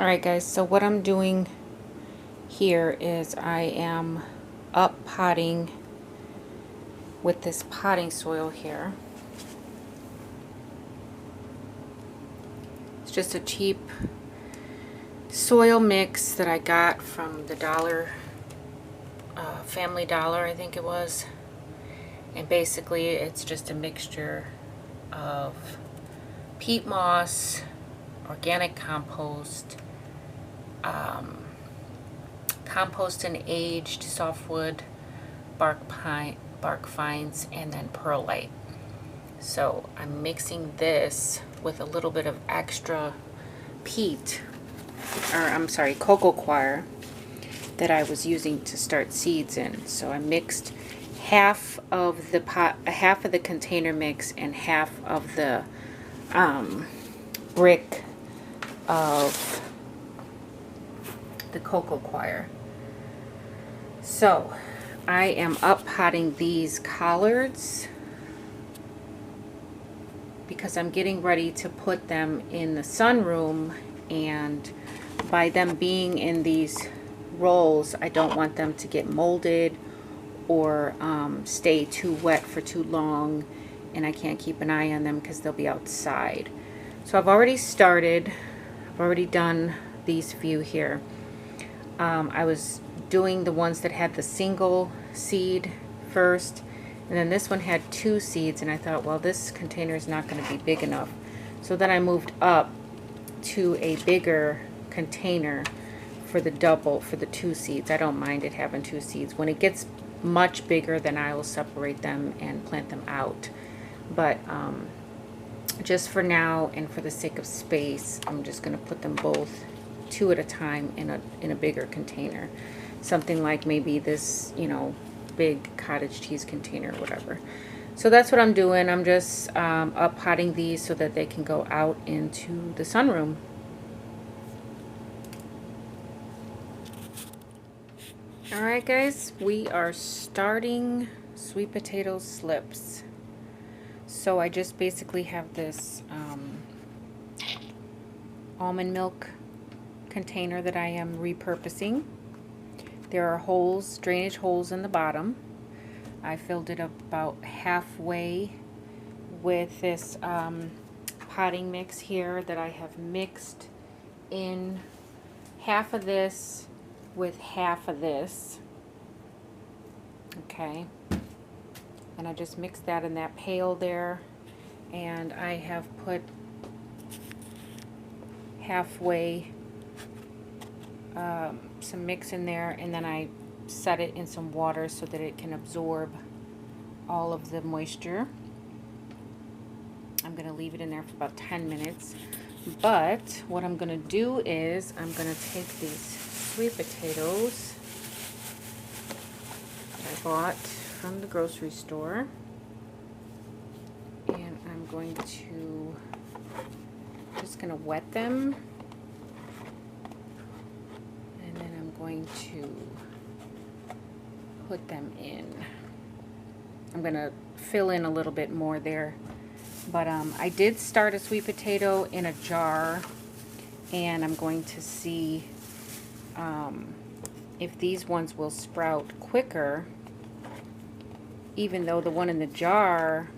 Alright guys, so what I'm doing here is I am up potting with this potting soil here. It's just a cheap soil mix that I got from the Family Dollar, I think it was. And basically it's just a mixture of peat moss, organic compost, compost and aged softwood, bark fines, and then perlite. So I'm mixing this with a little bit of extra peat, or I'm sorry, cocoa coir that I was using to start seeds in. So I mixed half of the container mix and half of the brick of the cocoa coir. So I am up potting these collards because I'm getting ready to put them in the sunroom, and by them being in these rolls, I don't want them to get molded or stay too wet for too long, and I can't keep an eye on them because they'll be outside. So I've already started. I've already done these few here. I was doing the ones that had the single seed first, and then this one had 2 seeds, and I thought, well, this container is not going to be big enough. So then I moved up to a bigger container for the 2 seeds. I don't mind it having 2 seeds. When it gets much bigger, then I will separate them and plant them out. But just for now and for the sake of space, I'm just going to put them both 2 at a time in a bigger container. Something like maybe this, you know, big cottage cheese container or whatever. So that's what I'm doing. I'm just up potting these so that they can go out into the sunroom. Alright guys, we are starting sweet potato slips. So I just basically have this almond milk container that I am repurposing. There are holes, drainage holes in the bottom. I filled it up about halfway with this potting mix here that I have mixed in half of this with half of this. Okay. And I just mixed that in that pail there, and I have put halfway some mix in there, and then I set it in some water so that it can absorb all of the moisture. I'm going to leave it in there for about 10 minutes. But what I'm going to do is I'm going to take these sweet potatoes that I bought from the grocery store, and I'm going to just going to wet them, and then I'm going to put them in. I'm going to fill in a little bit more there, but I did start a sweet potato in a jar, and I'm going to see if these ones will sprout quicker, even though the one in the jar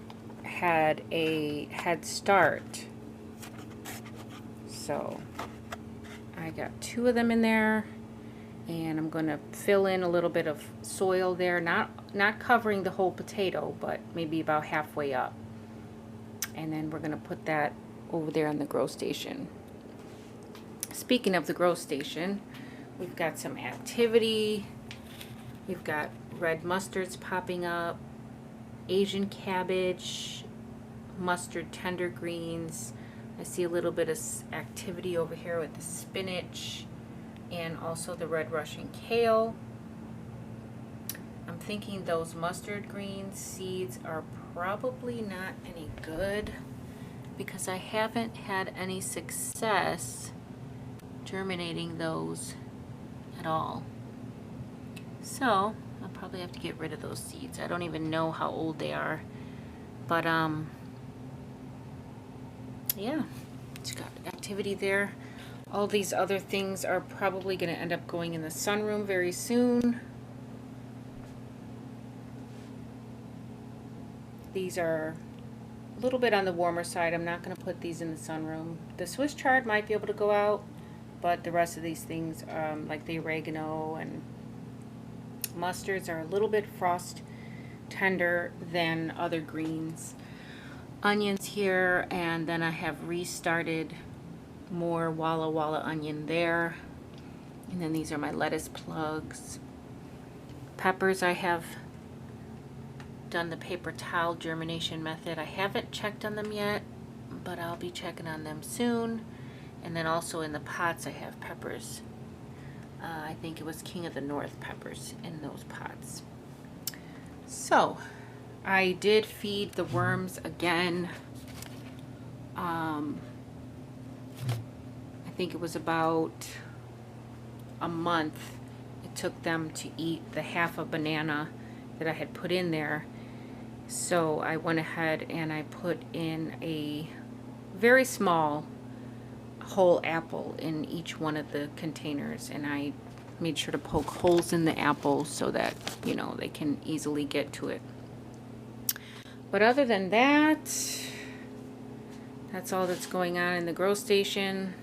had a head start. So I got 2 of them in there, and I'm going to fill in a little bit of soil there, not covering the whole potato, but maybe about halfway up. And then we're going to put that over there on the grow station. Speaking of the grow station, we've got some activity. We've got red mustards popping up, Asian cabbage, mustard tender greens. I see a little bit of activity over here with the spinach and also the red Russian kale. I'm thinking those mustard green seeds are probably not any good because I haven't had any success germinating those at all. So I'll probably have to get rid of those seeds. I don't even know how old they are, but yeah, it's got activity there. All these other things are probably going to end up going in the sunroom very soon. These are a little bit on the warmer side. I'm not going to put these in the sunroom. The Swiss chard might be able to go out, but the rest of these things, like the oregano and mustards, are a little bit frost tender than other greens. Onions here, and then I have restarted more Walla Walla onion there. And then these are my lettuce plugs. Peppers, I have done the paper towel germination method. I haven't checked on them yet, but I'll be checking on them soon. And then also in the pots I have peppers. I think it was King of the North peppers in those pots. So I did feed the worms again. I think it was about a month it took them to eat the half a banana that I had put in there. So I went ahead and I put in a very small whole apple in each one of the containers, and I made sure to poke holes in the apple so that, you know, they can easily get to it. But other than that, that's all that's going on in the grow station.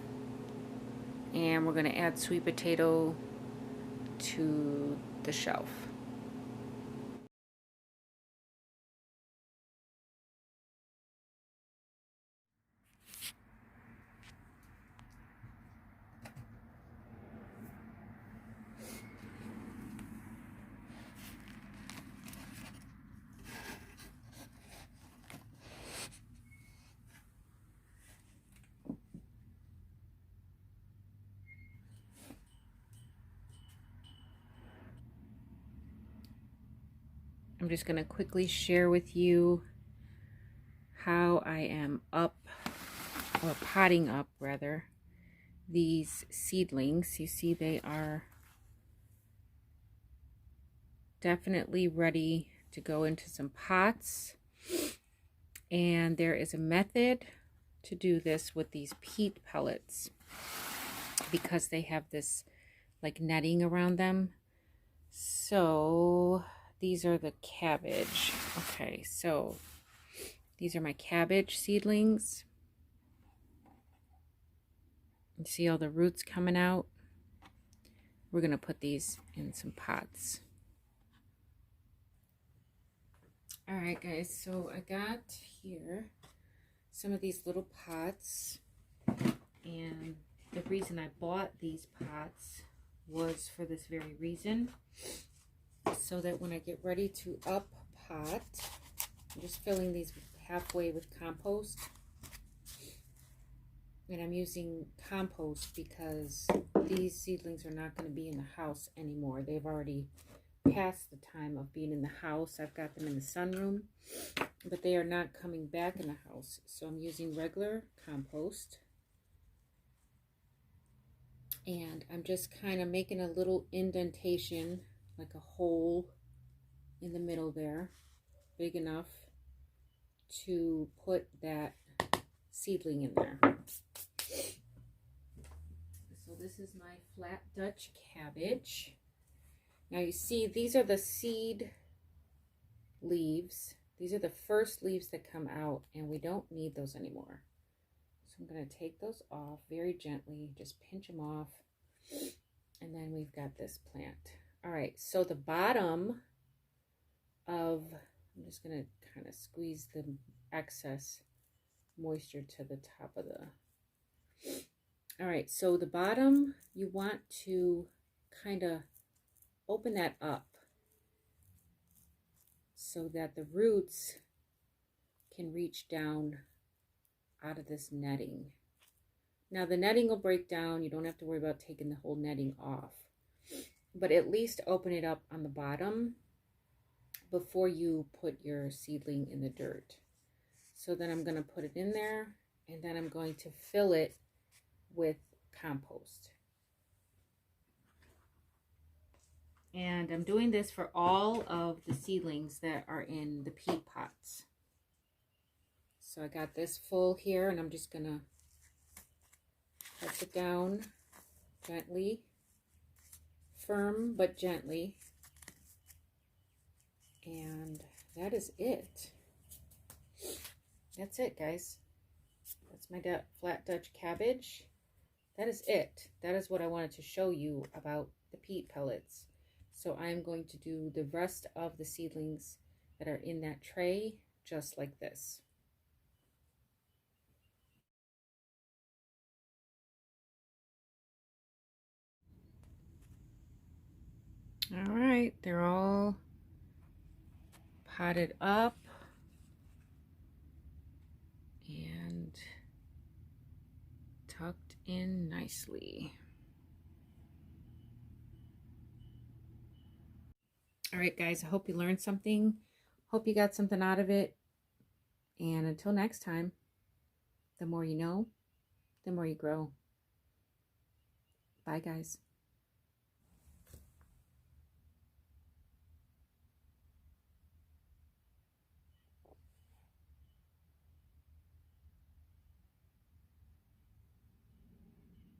And we're going to add sweet potato to the shelf. I'm just going to quickly share with you how I am potting up rather, these seedlings. You see they are definitely ready to go into some pots. And there is a method to do this with these peat pellets because they have this like netting around them. So these are the cabbage. Okay, so these are my cabbage seedlings. You see all the roots coming out? We're going to put these in some pots. All right, guys, so I got here some of these little pots, and the reason I bought these pots was for this very reason, so that when I get ready to up pot, I'm just filling these halfway with compost. And I'm using compost because these seedlings are not going to be in the house anymore. They've already passed the time of being in the house. I've got them in the sunroom, but they are not coming back in the house. So I'm using regular compost. And I'm just kind of making a little indentation, like a hole in the middle there, big enough to put that seedling in there. So this is my flat Dutch cabbage. Now you see these are the seed leaves. These are the first leaves that come out, and we don't need those anymore. So I'm going to take those off very gently, just pinch them off, and then we've got this plant. All right, so the bottom of, I'm just going to kind of squeeze the excess moisture to the top of the, all right, so the bottom, you want to kind of open that up so that the roots can reach down out of this netting. Now the netting will break down. You don't have to worry about taking the whole netting off, but at least open it up on the bottom before you put your seedling in the dirt. So then I'm going to put it in there, and then I'm going to fill it with compost. And I'm doing this for all of the seedlings that are in the peat pots. So I got this full here, and I'm just going to Press it down gently, firm but gently. And that is it. That's it, guys. That's my flat Dutch cabbage. That is it. That is what I wanted to show you about the peat pellets. So I'm going to do the rest of the seedlings that are in that tray just like this. All right, they're all potted up and tucked in nicely. All right, guys, I hope you learned something. Hope you got something out of it. And until next time, the more you know, the more you grow. Bye, guys.